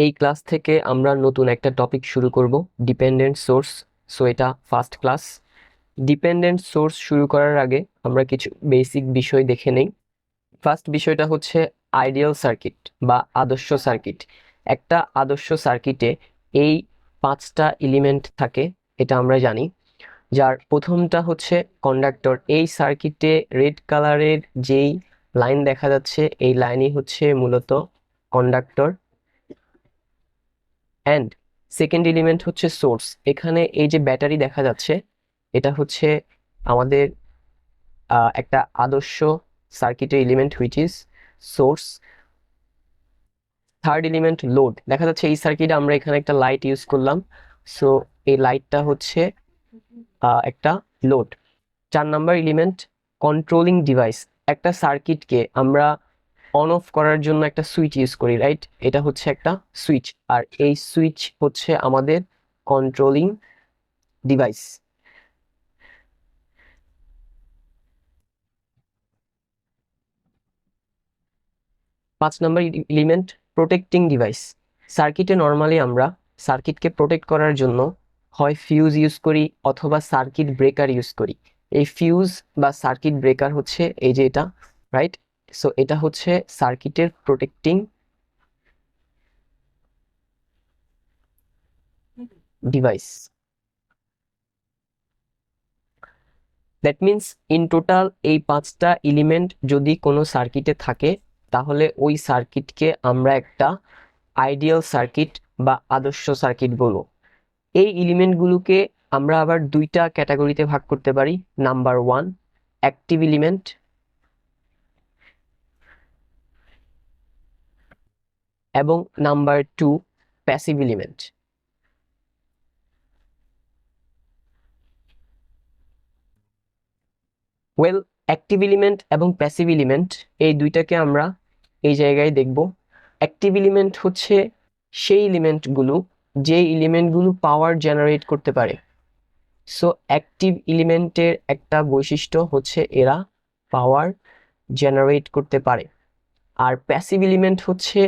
এই ক্লাস থেকে আমরা নতুন একটা টপিক শুরু করব, ডিপেন্ডেন্ট সোর্স। সো এটা ফার্স্ট ক্লাস। ডিপেন্ডেন্ট সোর্স শুরু করার আগে আমরা কিছু বেসিক বিষয় দেখে নেই। ফার্স্ট বিষয়টা হচ্ছে আইডিয়াল সার্কিট বা আদর্শ সার্কিট। একটা আদর্শ সার্কিটে এই 5টা এলিমেন্ট থাকে, এটা আমরা জানি। যার প্রথমটা হচ্ছে কন্ডাক্টর। এই সার্কিটে রেড কালারের যেই লাইন দেখা যাচ্ছে, এই লাইনই হচ্ছে মূলত কন্ডাক্টর। অ্যান্ড সেকেন্ড এলিমেন্ট হচ্ছে সোর্স। এখানে এই যে ব্যাটারি দেখা যাচ্ছে, এটা হচ্ছে আমাদের একটা আদর্শ সার্কিটের element, which is source. Third element load. দেখা যাচ্ছে এই সার্কিটে আমরা এখানে একটা লাইট ইউজ করলাম, সো এই লাইটটা হচ্ছে একটা load. 4 number element controlling device. একটা সার্কিটকে আমরা অন অফ করার জন্য একটা সুইচ ইউজ করি, রাইট? এটা হচ্ছে একটা সুইচ, আর এই সুইচ হচ্ছে আমাদের controlling device. 5 number element protecting device. সার্কিটে নর্মালি আমরা সার্কিটকে প্রোটেক্ট করার জন্য হয় ফিউজ ইউজ করি অথবা সার্কিট ব্রেকার ইউজ করি। এই ফিউজ বা সার্কিট ব্রেকার হচ্ছে এই যে এটা, রাইট? সো এটা হচ্ছে সার্কিটের protecting device. That means in total এই 5টা এলিমেন্ট যদি কোনো সার্কিটে থাকে, তাহলে ওই সার্কিটকে আমরা একটা আইডিয়াল সার্কিট বা আদর্শ সার্কিট বলবো। এই এলিমেন্টগুলোকে আমরা আবার 2টা ক্যাটাগরিতে ভাগ করতে পারি। নাম্বার 1 অ্যাক্টিভ এলিমেন্ট, এবং number 2 passive element. Well, active element এবং প্যাসিভ এলিমেন্ট এই দুইটাকে আমরা এই জায়গায় দেখব। অ্যাক্টিভ এলিমেন্ট হচ্ছে সেই এলিমেন্টগুলো যে এলিমেন্টগুলো পাওয়ার জেনারেট করতে পারে। সো অ্যাক্টিভ এলিমেন্টের একটা বৈশিষ্ট্য হচ্ছে এরা পাওয়ার জেনারেট করতে পারে। আর প্যাসিভ এলিমেন্ট হচ্ছে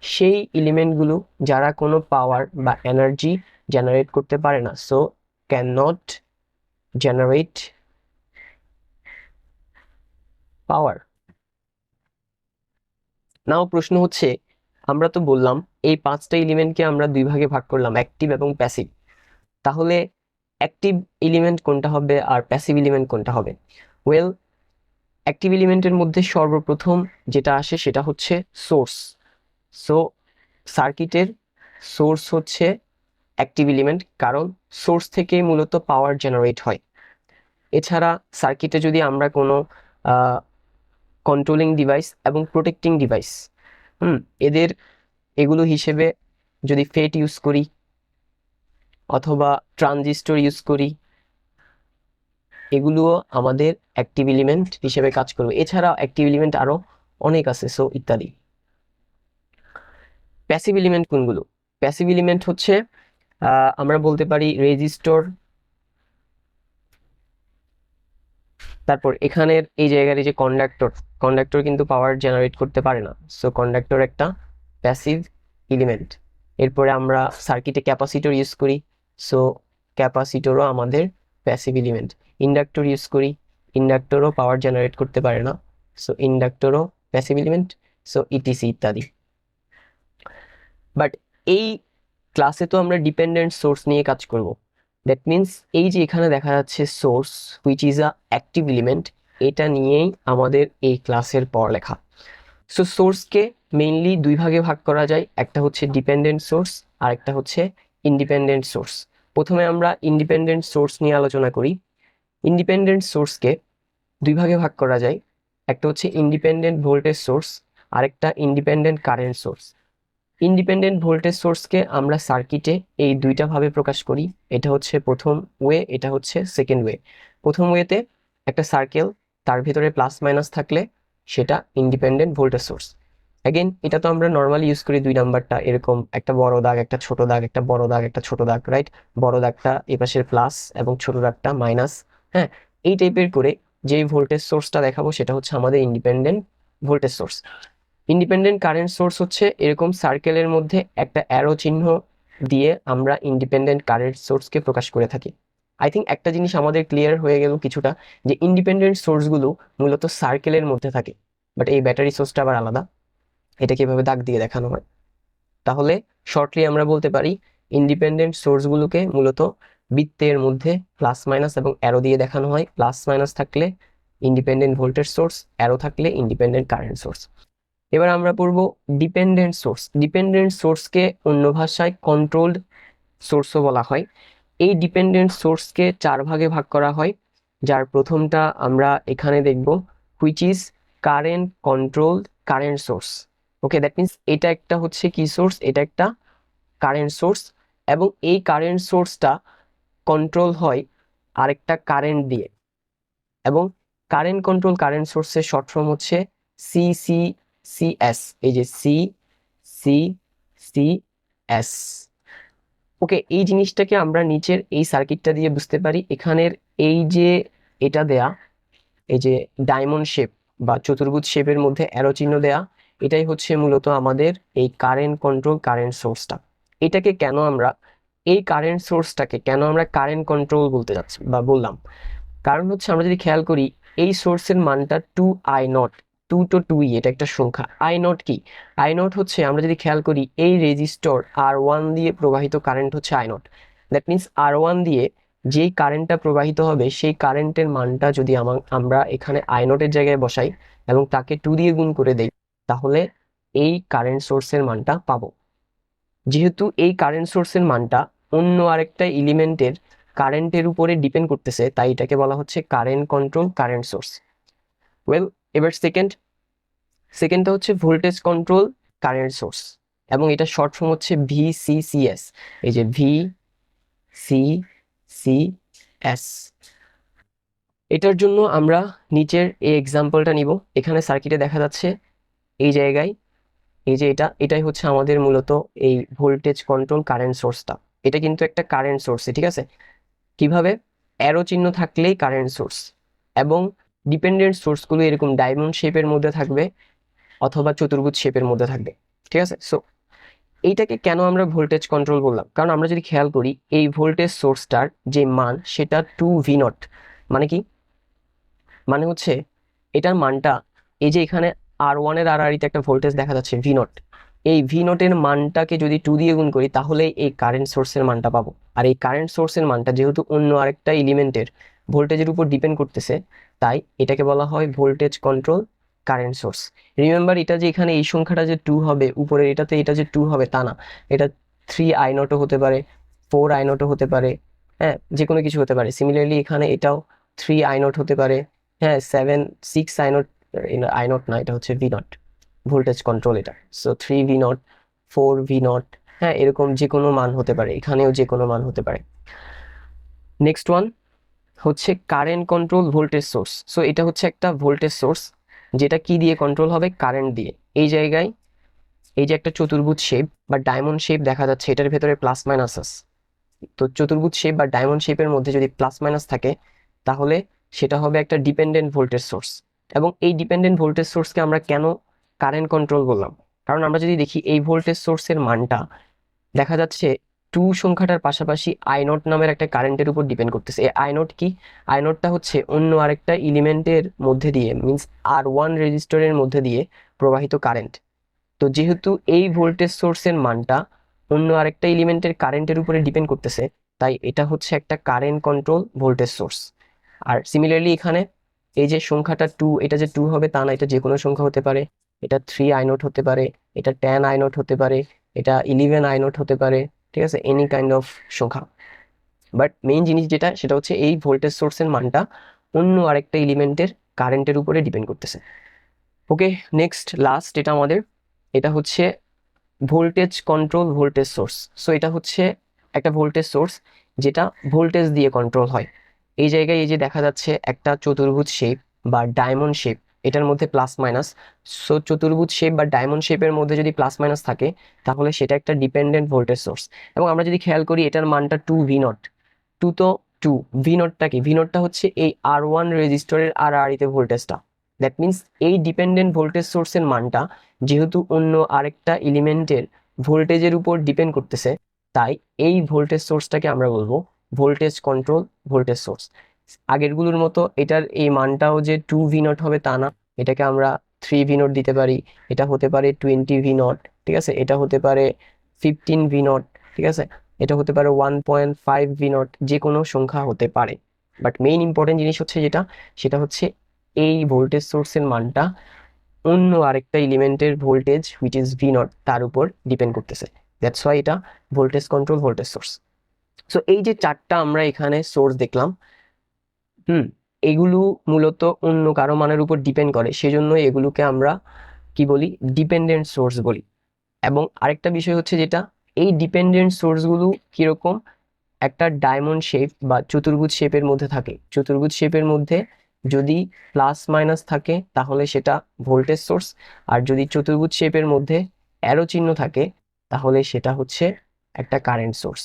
সেই এলিমেন্টগুলো যারা কোনো পাওয়ার বা এনার্জি জেনারেট করতে পারে না, সো ক্যান নট জেনারেট পাওয়ার। নাও প্রশ্ন হচ্ছে, আমরা তো বললাম এই 5টা এলিমেন্টকে আমরা 2 ভাগে ভাগ করলাম, অ্যাক্টিভ এবং প্যাসিভ। তাহলে অ্যাক্টিভ এলিমেন্ট কোনটা হবে আর প্যাসিভ এলিমেন্ট কোনটা হবে? ওয়েল, অ্যাক্টিভ এলিমেন্টের মধ্যে সর্বপ্রথম যেটা আসে সেটা হচ্ছে সোর্স। সো সার্কিটের সোর্স হচ্ছে অ্যাক্টিভ এলিমেন্ট, কারণ সোর্স থেকেই মূলত পাওয়ার জেনারেট হয়। এছাড়া সার্কিটে যদি আমরা কোনো কন্ট্রোলিং ডিভাইস এবং প্রোটেক্টিং ডিভাইস এগুলো হিসেবে যদি ফেট ইউজ করি অথবা ট্রানজিস্টর ইউজ করি, এগুলোও আমাদের অ্যাক্টিভ এলিমেন্ট হিসেবে কাজ করবে। এছাড়া অ্যাক্টিভ এলিমেন্ট আরো অনেক আছে, সো ইত্যাদি। প্যাসিভ এলিমেন্ট কোনগুলো? প্যাসিভ এলিমেন্ট হচ্ছে আমরা বলতে পারি রেজিস্টর। তারপর এখানের এই জায়গার এই যে কন্ডাক্টর, কন্ডাক্টর কিন্তু পাওয়ার জেনারেট করতে পারে না, সো কন্ডাক্টর একটা প্যাসিভ এলিমেন্ট। এরপরে আমরা সার্কিটে ক্যাপাসিটর ইউজ করি, সো ক্যাপাসিটরও আমাদের প্যাসিভ এলিমেন্ট। ইন্ডাক্টর ইউজ করি, ইন্ডাক্টরও পাওয়ার জেনারেট করতে পারে না, সো ইন্ডাক্টরও প্যাসিভ এলিমেন্ট। সো ইটিসি ইত্যাদি। বাট এই ক্লাসে তো আমরা ডিপেন্ডেন্ট সোর্স নিয়ে কাজ করব। দ্যাট মিন্স এই যে এখানে দেখা যাচ্ছে source which is a active element, এটা নিয়েই আমাদের এই ক্লাসের পড়ালেখা। সো সোর্সকে মেইনলি 2 ভাগে ভাগ করা যায়, একটা হচ্ছে ডিপেন্ডেন্ট সোর্স আর একটা হচ্ছে ইন্ডিপেন্ডেন্ট সোর্স। প্রথমে আমরা ইন্ডিপেন্ডেন্ট সোর্স নিয়ে আলোচনা করি। ইন্ডিপেন্ডেন্ট সোর্সকে 2 ভাগে ভাগ করা যায়, একটা হচ্ছে ইন্ডিপেন্ডেন্ট ভোল্টেজ সোর্স আর একটা independent current source. Independent voltage সোর্সকে আমরা সার্কিটে এই 2টা ভাবে প্রকাশ করি। এটা হচ্ছে প্রথম ওয়ে, এটা হচ্ছে সেকেন্ড ওয়ে। প্রথম ওয়েতে একটা সার্কেল, তার ভিতরে প্লাস মাইনাস থাকলে সেটা ইন্ডিপেন্ডেন্ট ভোল্টেজ সোর্স। অ্যাগেন এটা তো আমরা নর্মালি ইউজ করি 2 নাম্বারটা, এরকম একটা বড় দাগ, একটা ছোট দাগ, একটা বড় দাগ, একটা ছোট দাগ, রাইট? বড় দাগটা এপাশের প্লাস এবং ছোট দাগটা মাইনাস। হ্যাঁ, এই টাইপের করে যেই ভোল্টেজ সোর্সটা দেখাবো সেটা হচ্ছে আমাদের independent voltage source. Independent current source হচ্ছে এরকম সার্কেলের মধ্যে একটা অ্যারো চিহ্ন দিয়ে আমরা ইন্ডিপেন্ডেন্ট কারেন্ট সোর্সকে প্রকাশ করে থাকি। আই থিঙ্ক একটা জিনিস আমাদের ক্লিয়ার হয়ে গেল কিছুটা, যে ইন্ডিপেন্ডেন্ট সোর্সগুলো মূলত সার্কেলের মধ্যে থাকে, বাট এই ব্যাটারি সোর্সটা আবার আলাদা। এটা কিভাবে দাগ দিয়ে দেখানো হয়, তাহলে শর্টলি আমরা বলতে পারি ইন্ডিপেন্ডেন্ট সোর্সগুলোকে মূলত বৃত্তের মধ্যে প্লাস মাইনাস এবং অ্যারো দিয়ে দেখানো হয়। প্লাস মাইনাস থাকলে ইন্ডিপেন্ডেন্ট ভোল্টেজ সোর্স, অ্যারো থাকলে ইন্ডিপেন্ডেন্ট কারেন্ট সোর্স। এবার আমরা পড়বো ডিপেন্ডেন্ট সোর্স। ডিপেন্ডেন্ট সোর্সকে অন্য ভাষায় কন্ট্রোলড সোর্সও বলা হয়। এই ডিপেন্ডেন্ট সোর্সকে 4 ভাগে ভাগ করা হয়, যার প্রথমটা আমরা এখানে দেখব, which is current controlled current source. Okay, that means এটা একটা হচ্ছে কি সোর্স, এটা একটা কারেন্ট সোর্স, এবং এই কারেন্ট সোর্সটা কন্ট্রোল হয় আরেকটা কারেন্ট দিয়ে, এবং কারেন্ট কন্ট্রোল কারেন্ট সোর্সের শর্ট ফর্ম হচ্ছে সিসিসিএস। এই যে সিসিসিএস। ওকে, এই জিনিসটাকে আমরা নিচের এই সার্কিটটা দিয়ে বুঝতে পারি। এখানের এই যে এটা দেয়া, এই যে ডায়মন্ড শেপ বা চতুর্ভুজ শেপের মধ্যে অ্যারো চিহ্ন দেয়া, এটাই হচ্ছে মূলত আমাদের এই কারেন্ট কন্ট্রোল কারেন্ট সোর্সটা। এটাকে কেন আমরা, এই কারেন্ট সোর্সটাকে কেন আমরা কারেন্ট কন্ট্রোল বলতে যাচ্ছি বা বললাম, কারণ হচ্ছে আমরা যদি খেয়াল করি এই সোর্সের মানটা 2i0, 2 তো 2ই, এটা একটা সংখ্যা। i0 কি, i0 হচ্ছে আমরা যদি খেয়াল করি এই রেজিস্টর R1 দিয়ে প্রবাহিত কারেন্ট হচ্ছে i0। দ্যাট মিনস R1 দিয়ে যেই কারেন্টটা প্রবাহিত হবে সেই কারেন্টের মানটা যদি আমরা এখানে i0 এর জায়গায় বসাই এবং তাকে 2 দিয়ে গুণ করে দেই, তাহলে এই কারেন্ট সোর্সের মানটা পাবো। যেহেতু এই কারেন্ট সোর্সের মানটা অন্য আরেকটা এলিমেন্টের কারেন্টের উপরে ডিপেন্ড করতেছে, তাই এটাকে বলা হচ্ছে current control current source. Well, এবার সেকেন্ডটা হচ্ছে ভোল্টেজ কন্ট্রোল কারেন্ট সোর্স, এবং এটা শর্ট ফর্ম হচ্ছে ভিসিসিএস। এই যে ভিসিসিএস। এটার জন্য আমরা নিচের এই এক্সাম্পলটা নিব। এখানে সার্কিটে দেখা যাচ্ছে এই জায়গায়, এই যে এটাই হচ্ছে আমাদের মূলত এই ভোল্টেজ কন্ট্রোল কারেন্ট সোর্সটা। এটা কিন্তু একটা কারেন্ট সোর্স, ঠিক আছে। কিভাবে, অ্যারো চিহ্ন থাকলেই কারেন্ট সোর্স, এবং ডিপেন্ডেন্ট সোর্সগুলো এরকম ডায়মন্ড শেপের মধ্যে থাকবে অথবা চতুর্ভুজ শেপের মধ্যে থাকবে, ঠিক আছে। সো এইটাকে কেন আমরা ভোল্টেজ কন্ট্রোল বললাম, কারণ আমরা যদি খেয়াল করি এই ভোল্টেজ সোর্সটার যে মান সেটা 2v0। মানে কি, মানে হচ্ছে এটার মানটা, এই যে এখানে R1 এর আড়াআড়িতে একটা ভোল্টেজ দেখা যাচ্ছে v0, এই v0 এর মানটাকে যদি 2 দিয়ে গুণ করি তাহলে এই কারেন্ট সোর্সের মানটা পাবো। আর এই কারেন্ট সোর্সের মানটা যেহেতু অন্য আরেকটা এলিমেন্টের ভোল্টেজের উপর ডিপেন্ড করতেছে, তাই এটাকে বলা হয় voltage control current source. Remember, এটা যে এখানে এই সংখ্যাটা যে 2 হবে উপরের এটাতে, এটা যে 2 হবে তা না, এটা 3i0 হতে পারে, 4i0 হতে পারে, হ্যাঁ, যে কোনো কিছু হতে পারে। সিমিলারলি এখানে এটাও 3i0 হতে পারে, হ্যাঁ, 6i0, i0 না, এটা হচ্ছে v0, ভোল্টেজ কন্ট্রোল এটা। সো 3v0, 4v0, হ্যাঁ, এরকম যে কোনো মান হতে পারে, এখানেও যে কোনো মান হতে পারে। নেক্সট ওয়ান হচ্ছে current control voltage source. So এটা হচ্ছে একটা ভোল্টেজ সোর্স যেটা কি দিয়ে কন্ট্রোল হবে, কারেন্ট দিয়ে। এই জায়গায় এই যে একটা চতুর্ভুজ শেপ বা ডায়মন্ড শেপ দেখা যাচ্ছে, এটার ভেতরে প্লাস মাইনাস আছে। তো চতুর্ভুজ শেপ বা ডায়মন্ড শেপের মধ্যে যদি প্লাস মাইনাস থাকে তাহলে সেটা হবে একটা ডিপেন্ডেন্ট ভোল্টেজ সোর্স। এবং এই ডিপেন্ডেন্ট ভোল্টেজ সোর্সকে আমরা কেন কারেন্ট কন্ট্রোল বললাম, কারণ আমরা যদি দেখি এই ভোল্টেজ সোর্সের মানটা দেখা যাচ্ছে 2 সংখ্যাটার পাশাপাশি i0 নামের একটা কারেন্টের উপর ডিপেন্ড করতেছে। এই i0 কি, i0টা হচ্ছে অন্য আরেকটা এলিমেন্টের মধ্যে দিয়ে, মিনস R1 রেজিস্টরের মধ্যে দিয়ে প্রবাহিত কারেন্ট। তো যেহেতু এই ভোল্টেজ সোর্সের মানটা অন্য আরেকটা এলিমেন্টের কারেন্টের উপরে ডিপেন্ড করতেছে, তাই এটা হচ্ছে একটা কারেন্ট কন্ট্রোল ভোল্টেজ সোর্স। আর সিমিলারলি এখানে এই যে সংখ্যাটা 2, এটা যে 2 হবে তা না, এটা যে কোনো সংখ্যা হতে পারে। এটা 3i0 হতে পারে, এটা 10i0 হতে পারে, এটা 11i0 হতে পারে, ঠিক আছে, এনি কাইন্ড অফ সংখ্যা। বাট মেইন জিনিস যেটা, সেটা হচ্ছে এই ভোল্টেজ সোর্সের মানটা অন্য আরেকটা এলিমেন্টের কারেন্টের উপরে ডিপেন্ড করতেছে। ওকে, নেক্সট লাস্ট এটা আমাদের, এটা হচ্ছে voltage control voltage source. So এটা হচ্ছে একটা ভোল্টেজ সোর্স যেটা ভোল্টেজ দিয়ে কন্ট্রোল হয়। এই জায়গায় এই যে দেখা যাচ্ছে একটা চতুর্ভুজ শেপ বা ডায়মন্ড শেপ, এটার মধ্যে প্লাস মাইনাস। সো চতুর্ভুজ শেপ বা ডায়মন্ড শেপের মধ্যে যদি প্লাস মাইনাস থাকে তাহলে সেটা একটা ডিপেন্ডেন্ট ভোল্টেজ সোর্স। এবং আমরা যদি খেয়াল করি এটার মানটা 2v0, 2 তো 2 v0টা কি, v0টা হচ্ছে এই R1 রেজিস্টরের আড়াআড়িতে ভোল্টেজটা, দ্যাট মিনস এই ডিপেন্ডেন্ট ভোল্টেজ সোর্সের মানটা যেহেতু অন্য আরেকটা এলিমেন্টের ভোল্টেজের উপর ডিপেন্ড করতেছে, তাই এই ভোল্টেজ সোর্সটাকে আমরা বলবো ভোল্টেজ কন্ট্রোল ভোল্টেজ সোর্স। আগেরগুলোর মতো এটার এই মানটাও যে 2v0 হবে তা না, এটাকে আমরা 3v0 দিতে পারি, এটা হতে পারে 20v0, ঠিক আছে, এটা হতে পারে 15v0, ঠিক আছে, এটা হতে পারে 1.5v0, যে কোনো সংখ্যা হতে পারে। বাট মেইন ইম্পর্টেন্ট জিনিস হচ্ছে যেটা, সেটা হচ্ছে এই ভোল্টেজ সোর্সের মানটা অন্য আরেকটা এলিমেন্টের ভোল্টেজ হুইচ ইজ v0 তার উপর ডিপেন্ড করতেছে। দ্যাটস ওয়াই এটা voltage control voltage source. So এই যে চারটা আমরা এখানে সোর্স দেখলাম, এগুলো মূলত অন্য কারো মানের উপর ডিপেন্ড করে, সেজন্য এগুলোকে আমরা কি বলি, ডিপেন্ডেন্ট সোর্স বলি। এবং আরেকটা বিষয় হচ্ছে যেটা, এই ডিপেন্ডেন্ট সোর্সগুলো কিরকম, একটা ডায়মন্ড শেপ বা চতুর্ভুজ শেপের মধ্যে থাকে। চতুর্ভুজ শেপের মধ্যে যদি প্লাস মাইনাস থাকে তাহলে সেটা ভোল্টেজ সোর্স, আর যদি চতুর্ভুজ শেপের মধ্যে অ্যারো চিহ্ন থাকে তাহলে সেটা হচ্ছে একটা কারেন্ট সোর্স।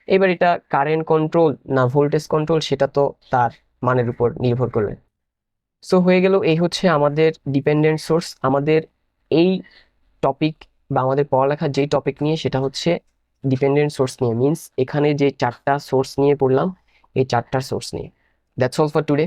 এবার এটা কারেন্ট কন্ট্রোল না ভোল্টেজ কন্ট্রোল সেটা তো তার মানের উপর নির্ভর করবে। সো হয়ে গেল, এই হচ্ছে আমাদের ডিপেন্ডেন্ট সোর্স। আমাদের এই টপিক বা আমাদের পড়ালেখার যেই টপিক নিয়ে সেটা হচ্ছে ডিপেন্ডেন্ট সোর্স নিয়ে, মিনস এখানে যে চারটা সোর্স নিয়ে পড়লাম এই চারটা সোর্স নিয়ে। That's all for today.